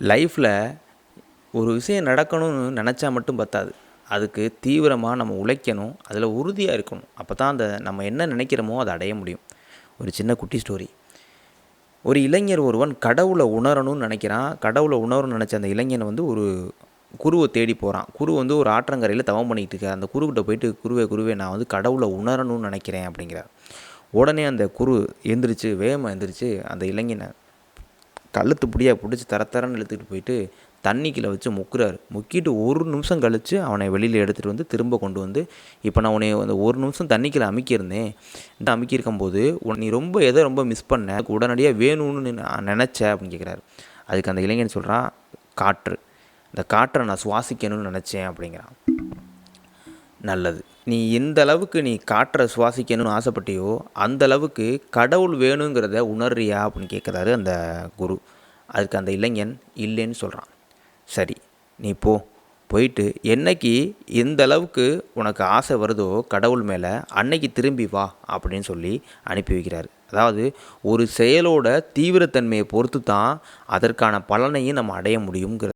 லைஃப்பில் ஒரு விஷயம் நடக்கணும்னு நினச்சா மட்டும் பத்தாது. அதுக்கு தீவிரமாக நம்ம உழைக்கணும். அதில் உறுதியாக இருக்கணும். அப்போ தான் நம்ம என்ன நினைக்கிறோமோ அதை அடைய முடியும். ஒரு சின்ன குட்டி ஸ்டோரி. ஒரு இளைஞர் ஒருவன் கடவுளை உணரணும்னு நினைக்கிறான். கடவுளை உணரணும்னு நினச்ச அந்த இளைஞன் ஒரு குருவை தேடி போகிறான். குரு ஒரு ஆற்றங்கரையில் தவம் பண்ணிக்கிட்டு இருக்கார். அந்த குருக்கிட்ட போயிட்டு, குருவே நான் கடவுளை உணரணும்னு நினைக்கிறேன் அப்படிங்கிறார். உடனே அந்த குரு வேகமாக எந்திரிச்சு அந்த இளைஞனை கழுத்து பிடிச்சி தரன்னு இழுத்துக்கிட்டு போயிட்டு தண்ணிக்குள்ளே வச்சு முக்குறாரு. முக்கிட்டு 1 நிமிஷம் கழித்து அவனை வெளியில் எடுத்துகிட்டு வந்து திரும்ப கொண்டு வந்து, இப்போ நான் உன்னை அந்த 1 நிமிஷம் தண்ணிக்குள்ளே அமுக்கியிருந்தேன். இந்த அமுக்கியிருக்கும்போது நீ ரொம்ப மிஸ் பண்ண, உடனடியாக வேணும்னு நான் நினச்சேன் அப்படின்னு கேட்குறாரு. அதுக்கு அந்த இளைஞன் சொல்கிறான், காற்று. இந்த காற்றை நான் சுவாசிக்கணும்னு நினச்சேன் அப்படிங்கிறான். நல்லது. நீ எந்த அளவுக்கு நீ காற்றை சுவாசிக்கணும்னு ஆசைப்பட்டியோ அந்த அளவுக்கு கடவுள் வேணுங்கிறத உணர்றியா அப்படின்னு கேட்குறாரு அந்த குரு. அதுக்கு அந்த இளைஞன் இல்லைன்னு சொல்கிறான். சரி, நீ போயிட்டு என்னைக்கு எந்த அளவுக்கு உனக்கு ஆசை வருதோ கடவுள் மேலே, அன்னைக்கு திரும்பி வா அப்படின்னு சொல்லி அனுப்பி வைக்கிறாரு. அதாவது ஒரு செயலோட தீவிரத்தன்மையை பொறுத்து தான் அதற்கான பலனையும் நம்ம அடைய முடியுங்கிற